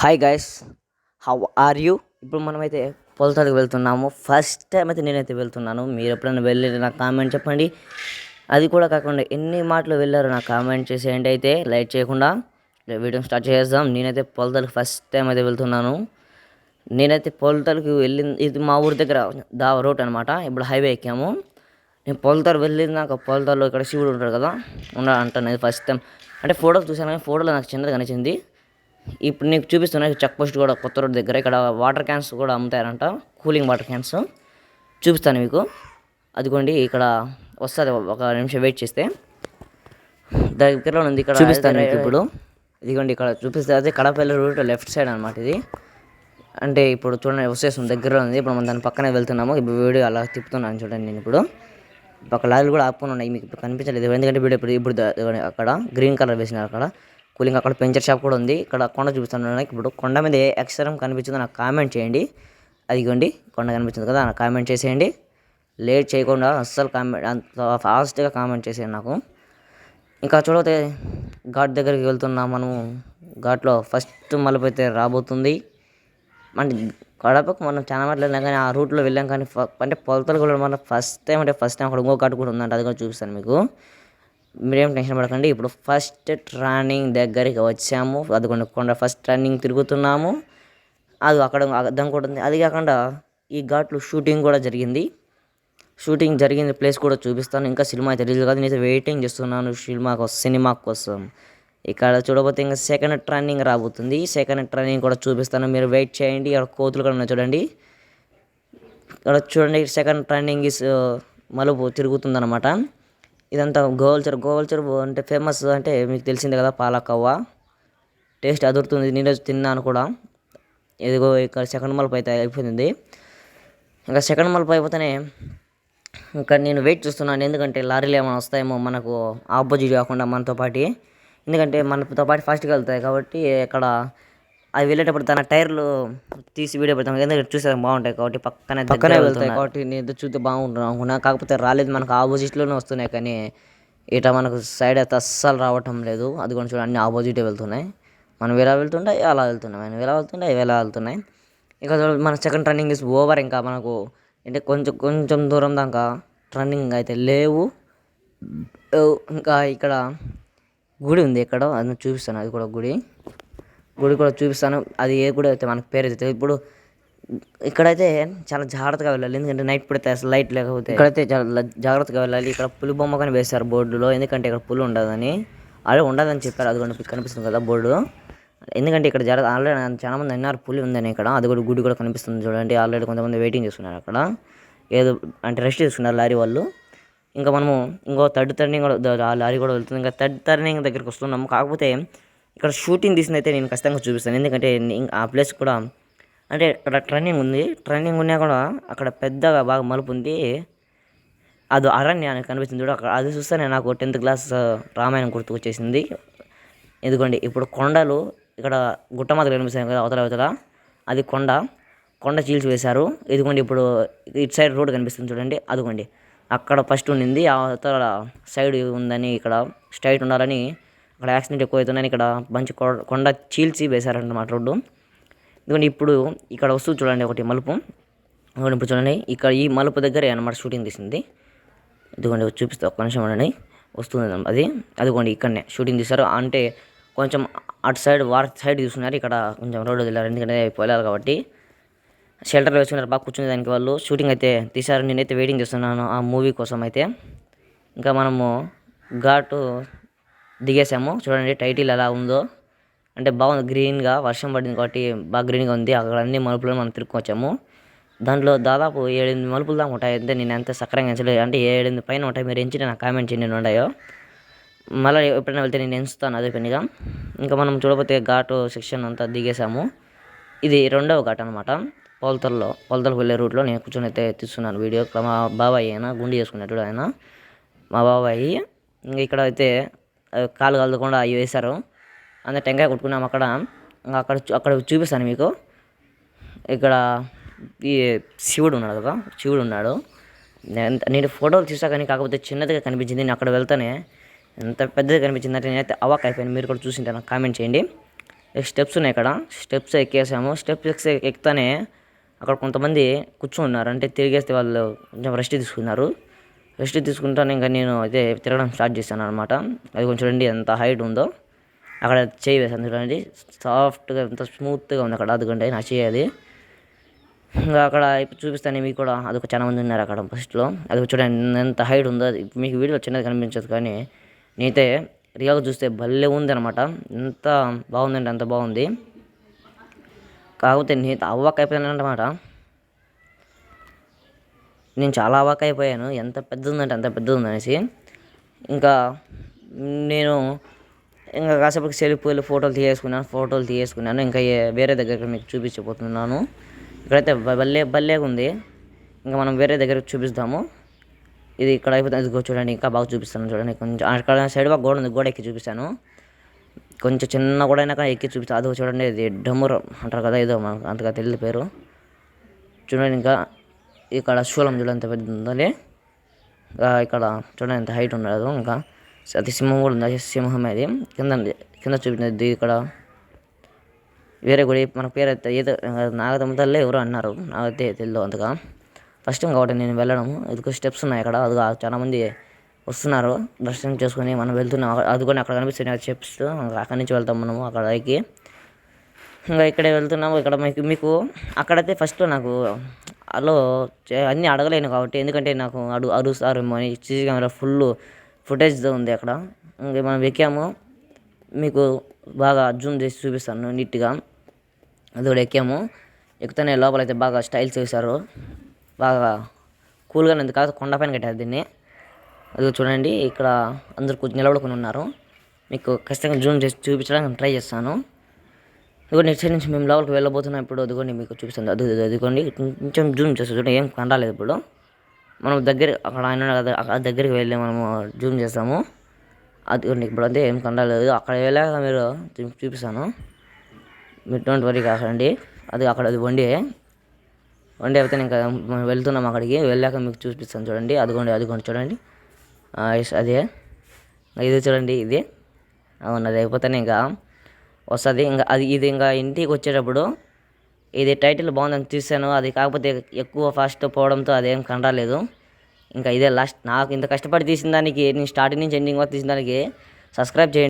Hi guys, how are you? ఇప్పుడు మనమైతే పొలతలకు వెళ్తున్నాము. ఫస్ట్ టైం అయితే నేనైతే వెళ్తున్నాను. మీరు ఎప్పుడైనా వెళ్ళారు నాకు కామెంట్ చెప్పండి. అది కూడా కాకుండా ఎన్ని మాటలు వెళ్ళారు నాకు కామెంట్ చేసేయండి. అయితే లైట్ చేయకుండా వీడియో స్టార్ట్ చేద్దాం. నేనైతే పొలతలకు ఫస్ట్ టైం అయితే వెళ్తున్నాను. నేనైతే పొలతలకు వెళ్ళింది ఇది మా ఊరి దగ్గర రోడ్ అనమాట. ఇప్పుడు హైవే ఎక్కాము. నేను పొలతలు వెళ్ళినాక పొలతల్లో ఇక్కడ శివుడు ఉంటాడు కదా, అంటాను ఫస్ట్ టైం. అంటే ఫోటోలు చూసాను కానీ ఫోటోలో నాకు చిన్నది కనిచింది. ఇప్పుడు నీకు చూపిస్తున్నా చెక్ పోస్ట్ కూడా కొత్త రోడ్ దగ్గర. ఇక్కడ వాటర్ క్యాన్స్ కూడా అమ్ముతారంట, కూలింగ్ వాటర్ క్యాన్స్ చూపిస్తాను మీకు. అదిగోండి ఇక్కడ వస్తుంది, ఒక నిమిషం వెయిట్ చేస్తే దగ్గరలో ఉంది. ఇక్కడ చూపిస్తాను మీకు ఇప్పుడు. ఇదిగోండి ఇక్కడ చూపిస్తే అదే కడపల్లి రూట్ లెఫ్ట్ సైడ్ అనమాట ఇది. అంటే ఇప్పుడు చూడండి వచ్చేస్తుంది, దగ్గరలో ఉంది. ఇప్పుడు మనం దాని పక్కనే వెళ్తున్నాము. ఇప్పుడు వీడియో అలా తిప్పుతున్నాను చూడండి. నేను ఇప్పుడు పక్క లారీలు కూడా ఆపుకొని ఉన్నాయి, మీకు ఇప్పుడు కనిపించలేదు ఎందుకంటే వీడియో ఇప్పుడు అక్కడ గ్రీన్ కలర్ వేసినారు. అక్కడ కూలింగ్, అక్కడ పెంచర్ షాప్ కూడా ఉంది. ఇక్కడ కొండ చూపిస్తాను. ఇప్పుడు కొండ మీద ఏ అక్షరం కనిపించిందో నాకు కామెంట్ చేయండి. అదిగోండి కొండ కనిపించింది కదా, నాకు కామెంట్ చేసేయండి. లేట్ చేయకుండా అస్సలు కామెంట్ అంత ఫాస్ట్గా కామెంట్ చేసేయండి నాకు. ఇంకా చూడతే ఘాట్ దగ్గరికి వెళ్తున్నాం మనము. ఘాట్లో ఫస్ట్ మలుపు అయితే రాబోతుంది. అంటే కడపకు మనం చాలా మాటలు వెళ్ళాం కానీ ఆ రూట్లో వెళ్ళాం కానీ అంటే పొలతలు కూడా మనం ఫస్ట్ టైం అక్కడ ఇంకో ఘాట్ కూడా ఉందంటే అది కూడా చూపిస్తాను మీకు. మీరేం టెన్షన్ పడకండి. ఇప్పుడు ఫస్ట్ టర్నింగ్ దగ్గరికి వచ్చాము. అదిగోండి కొండ ఫస్ట్ టర్నింగ్ తిరుగుతున్నాము. అది అక్కడ అర్థం కూడా ఉంది. అది కాకుండా ఈ ఘాట్లో షూటింగ్ కూడా జరిగింది. షూటింగ్ జరిగిన ప్లేస్ కూడా చూపిస్తాను. ఇంకా సినిమా అయితే రిలీజ్ కాదు, నేను వెయిటింగ్ చేస్తున్నాను సినిమా కోసం. ఇక్కడ చూడబోతే ఇంకా సెకండ్ టర్నింగ్ రాబోతుంది. సెకండ్ టర్నింగ్ కూడా చూపిస్తాను, మీరు వెయిట్ చేయండి. ఇక్కడ కోతులు కూడా ఉన్నాయి చూడండి. ఇక్కడ చూడండి సెకండ్ టర్నింగ్ మలుపు తిరుగుతుందన్నమాట. ఇదంతా గోవల్ చెరువు అంటే ఫేమస్, అంటే మీకు తెలిసిందే కదా, పాలకవ్వ టేస్ట్ అదురుతుంది. నేను తిన్నాను కూడా. ఇదిగో ఇక్కడ సెకండ్ మలుపు అయితే అయిపోయింది. ఇంకా సెకండ్ మలుపు అయిపోతేనే ఇంకా నేను వెయిట్ చూస్తున్నాను. ఎందుకంటే లారీలు ఏమైనా వస్తాయేమో మనకు ఆపోజిట్ కాకుండా మనతో పాటు. ఎందుకంటే మనతో పాటు ఫాస్ట్గా వెళ్తాయి కాబట్టి ఇక్కడ అవి వెళ్ళేటప్పుడు తన టైర్లు తీసి వీడియో పెడతాం. ఎందుకంటే చూసే బాగుంటాయి కాబట్టి పక్కనే వెళ్తాయి కాబట్టి నేను చూస్తే బాగుంటున్నాను అనుకున్నా. కాకపోతే రాలేదు, మనకు ఆపోజిట్లోనే వస్తున్నాయి కానీ ఇట మనకు సైడ్ అయితే అస్సలు రావటం లేదు. అది కూడా చూడండి అన్ని ఆపోజిటే వెళ్తున్నాయి. మనం ఎలా వెళ్తుంటాయి అలా వెళ్తున్నాయి, మనం ఎలా వెళ్తుంటాయి ఎలా వెళ్తున్నాయి. ఇక మన సెకండ్ టర్నింగ్ ఇస్ ఓవర్. ఇంకా మనకు అంటే కొంచెం దూరం దాకా టర్నింగ్ అయితే లేవు. ఇంకా ఇక్కడ గుడి ఉంది, ఇక్కడ అది చూపిస్తాను. అది కూడా గుడి కూడా చూపిస్తాను. అది ఏ గుడి అయితే మనకు పేరు అయితే ఇప్పుడు ఇక్కడైతే చాలా జాగ్రత్తగా వెళ్ళాలి. ఎందుకంటే నైట్ పడితే అసలు లైట్ లేకపోతే ఇక్కడైతే చాలా జాగ్రత్తగా వెళ్ళాలి. ఇక్కడ పులి బొమ్మ కానీ వేశారు బోర్డులో, ఎందుకంటే ఇక్కడ పులి ఉండదని ఆల్రెడీ ఉండదని చెప్పారు. అది కూడా కనిపిస్తుంది కదా బోర్డు. ఎందుకంటే ఇక్కడ ఆల్రెడీ చాలా మంది అన్నారు పులి ఉందని. ఇక్కడ అది కూడా గుడి కూడా కనిపిస్తుంది చూడండి. ఆల్రెడీ కొంతమంది వెయిటింగ్ చేస్తున్నారు అక్కడ, ఏదో అంటే రెస్ట్ తీసుకున్నారు లారీ వాళ్ళు. ఇంకా మనము ఇంకో థర్డ్ టర్నింగ్ ఆ లారీ కూడా వెళ్తుంది. ఇంకా థర్డ్ టర్నింగ్ దగ్గరికి వస్తున్నాము. కాకపోతే ఇక్కడ షూటింగ్ తీసినైతే నేను ఖచ్చితంగా చూపిస్తాను. ఎందుకంటే ఆ ప్లేస్ కూడా అంటే ఇక్కడ ట్రైనింగ్ ఉంది. ట్రైనింగ్ ఉన్నా కూడా అక్కడ పెద్దగా బాగా మలుపు ఉంది. అది అరణ్యానికి కనిపిస్తుంది చూడ. అక్కడ అది చూస్తేనే నాకు 10th క్లాస్ రామాయణం గుర్తుకొచ్చేసింది. ఎందుకండి ఇప్పుడు కొండలు ఇక్కడ గుట్ట మాదిరి కనిపిస్తాయి కదా అవతల, అది కొండ చీల్చి వేశారు. ఇదిగోండి ఇప్పుడు ఇటు సైడ్ రోడ్ కనిపిస్తుంది చూడండి. అదిగోండి అక్కడ ఫస్ట్ ఉండింది, అవతల సైడ్ ఉందని ఇక్కడ స్ట్రైట్ ఉండాలని అక్కడ యాక్సిడెంట్ ఎక్కువ అవుతుందని ఇక్కడ మంచి కొండ చీల్చి వేశారన్నమాట రోడ్డు. ఎందుకంటే ఇప్పుడు ఇక్కడ వస్తుంది చూడండి ఒకటి మలుపు. ఇప్పుడు చూడండి ఇక్కడ ఈ మలుపు దగ్గరే అన్నమాట షూటింగ్ తీసింది. ఇదిగోండి చూపిస్తే ఒక్క నిమిషం ఉండండి, వస్తుంది అదిగోండి ఇక్కడనే షూటింగ్ తీశారు. అంటే కొంచెం అటు సైడ్ సైడ్ తీసుకున్నారు, ఇక్కడ కొంచెం రోడ్డు వదిలేరు ఎందుకంటే పోలేరు కాబట్టి. షెల్టర్లో వేసుకున్నారు బాగా కూర్చునే దానికి వాళ్ళు. షూటింగ్ అయితే తీశారు. నేనైతే వెయిటింగ్ చేస్తున్నాను ఆ మూవీ కోసం అయితే. ఇంకా మనము ఘాటు దిగేసాము చూడండి, టైటిల్ ఎలా ఉందో అంటే బాగుంది. గ్రీన్గా వర్షం పడింది కాబట్టి బాగా గ్రీన్గా ఉంది. అక్కడ అన్ని మలుపులను మనం తిరుక్కొచ్చాము. దాంట్లో దాదాపు 7-8 మలుపులు దాకా ఉంటాయి. అంటే నేను ఎంత సక్రంగా ఎంచలేదు, అంటే 7-8 పైన ఉంటాయి. మీరు ఎంచి నాకు కామెంట్ చేయండి ఎన్ని ఉన్నాయో. మళ్ళీ ఎప్పుడైనా వెళ్తే నేను ఎంచుతాను అదే పనిగా. ఇంకా మనం చూడబోతే ఘాటు సెక్షన్ అంతా దిగేసాము. ఇది 2వ ఘాట్ అనమాట. పొలతలకు వెళ్ళే రూట్లో నేను కూర్చొని అయితే తీస్తున్నాను వీడియో. మా బాబాయ్ అయినా గుండి చేసుకున్నట్టు ఆయన మా బాబాయ్. ఇంకా ఇక్కడ అయితే కాలు కలకుండా అవి వేశారు. అందుకే టెంకాయ కొట్టుకున్నాము అక్కడ. అక్కడ చూపిస్తాను మీకు. ఇక్కడ ఈ శివుడు ఉన్నాడు కదా, శివుడు ఉన్నాడు. నేను ఫోటోలు తీసా కానీ కాకపోతే చిన్నదిగా కనిపించింది. నేను అక్కడ వెళ్తానే ఎంత పెద్దగా కనిపించింది అంటే నేనైతే అవాక్ అయిపోయాను. మీరు కూడా చూసింటే నాకు కామెంట్ చేయండి. స్టెప్స్ ఉన్నాయి ఇక్కడ. స్టెప్స్ ఎక్కేసాము. స్టెప్స్ ఎక్కుతానే అక్కడ కొంతమంది కూర్చున్నారు, అంటే తిరిగేస్తే వాళ్ళు కొంచెం రెస్ట్ తీసుకున్నారు. రెస్ట్ తీసుకుంటాను ఇంకా నేను అయితే తిరగడం స్టార్ట్ చేశాను అనమాట. అది కొంచెం చూడండి ఎంత హైట్ ఉందో. అక్కడ చేయి వేసాను చూడండి, సాఫ్ట్గా ఎంత స్మూత్గా ఉంది అక్కడ. అదిగోండి నా చేయి అది. ఇంకా అక్కడ ఇప్పుడు చూపిస్తాను మీకు కూడా. అది చాలా మంది ఉన్నారు అక్కడ ఫస్ట్లో. అది చూడండి ఎంత హైట్ ఉందో. అది మీకు వీడియో చిన్నది కనిపించదు, కానీ నేనైతే రియల్గా చూస్తే భలే ఉంది అనమాట. ఎంత బాగుందంటే అంత బాగుంది. కాకపోతే నేను అవ్వక అయిపోయాను అన్నమాట. నేను చాలా అవాక్ అయిపోయాను, ఎంత పెద్దది ఉందంటే అంత పెద్దది ఉందనేసి. ఇంకా నేను ఇంకా కాసేపటికి సెల్ఫీలు ఫోటోలు తీసేసుకున్నాను. ఇంకా వేరే దగ్గరికి మీకు చూపించబోతున్నాను. ఇక్కడైతే భలేగా ఉంది. ఇంకా మనం వేరే దగ్గరికి చూపిస్తాము. ఇది ఇక్కడ అయిపోతుంది. ఇది చూడండి ఇంకా బాగా చూపిస్తాను చూడండి. కొంచెం అక్కడ సైడ్ గోడ ఉంది, గోడ ఎక్కి చూపిస్తాను. కొంచెం చిన్న గోడ అయినా కానీ ఎక్కి చూపిస్తాను. అది చూడండి, ఇది డమ్మురు అంటారు కదా, ఏదో మనకు అంతగా తెలియదు పేరు. చూడండి ఇంకా ఇక్కడ శూలం చూడండి ఎంత పెద్ద ఉందని. ఇక్కడ చూడండి ఎంత హైట్ ఉండదు. ఇంకా అది సింహం కూడా ఉంది, అది సింహం. అది కింద చూపించింది. ఇక్కడ వేరే గుడి మన పేరు అయితే ఏదో నాగదమ్మ తల్లి ఎవరో అన్నారు, నాకైతే తెలియదు అంతగా. ఫస్ట్ టైం కాబట్టి నేను వెళ్ళడం. ఇదిగో స్టెప్స్ ఉన్నాయి అక్కడ. అది చాలామంది వస్తున్నారు దర్శనం చేసుకుని. మనం వెళ్తున్నాం. అదిగోని అక్కడ కనిపిస్తున్నాయి స్టెప్స్. అక్కడి నుంచి వెళ్తాం మనము అక్కడికి. ఇంకా ఇక్కడే వెళ్తున్నాము. ఇక్కడ మీకు అక్కడైతే ఫస్ట్ నాకు అలో అన్నీ అడగలేను కాబట్టి, ఎందుకంటే నాకు అడుగుతారేమో అని సీసీ కెమెరా ఫుల్ ఫుటేజ్తో ఉంది అక్కడ. ఇంకా మనం ఎక్కాము, మీకు బాగా జూమ్ చేసి చూపిస్తాను నీట్గా. అది కూడా ఎక్కాము. ఎక్కుతానే లోపల అయితే బాగా స్టైల్స్ వేశారు, బాగా కూల్గా ఉంది. కాదు కొండపైన కట్టారు దీన్ని. అది చూడండి ఇక్కడ అందరు నిలబడుకుని ఉన్నారు. మీకు ఖచ్చితంగా జూమ్ చేసి చూపించడానికి ట్రై చేస్తాను. ఇదిగోండి ఇటు సైడ్ నుంచి మేము లోపలికి వెళ్ళబోతున్నాం ఇప్పుడు. అదిగోండి మీకు చూపిస్తుంది. అదిగోండి కొంచెం జూమ్ చేస్తాం చూడండి, ఏం కండాలేదు ఇప్పుడు. మనం దగ్గర అక్కడ ఆయన కదా దగ్గరికి వెళ్ళి మనము జూమ్ చేస్తాము. అదిగోండి ఇప్పుడు అంతే, ఏం కండాలేదు. అక్కడ వెళ్ళాక మీరు చూపిస్తాను, మీరు డోంట్ వరీ కాకండి. అది వండి అయితే ఇంకా మనం వెళ్తున్నాం అక్కడికి. వెళ్ళాక మీకు చూపిస్తాను చూడండి. అదిగోండి చూడండి, అదే ఇది చూడండి. ఇది అవును, అది అయిపోతేనే ఇంకా వస్తుంది. ఇది ఇంకా ఇంటికి వచ్చేటప్పుడు ఇది టైటిల్ బాగుందని తీసాను. అది కాకపోతే ఎక్కువ ఫాస్ట్ పోవడంతో అదేం కండలేదు. ఇంకా ఇదే లాస్ట్. నాకు ఇంత కష్టపడి తీసిన దానికి, నేను స్టార్టింగ్ నుంచి ఎండింగ్ వరకు తీసిన దానికి సబ్స్క్రైబ్ చేయండి.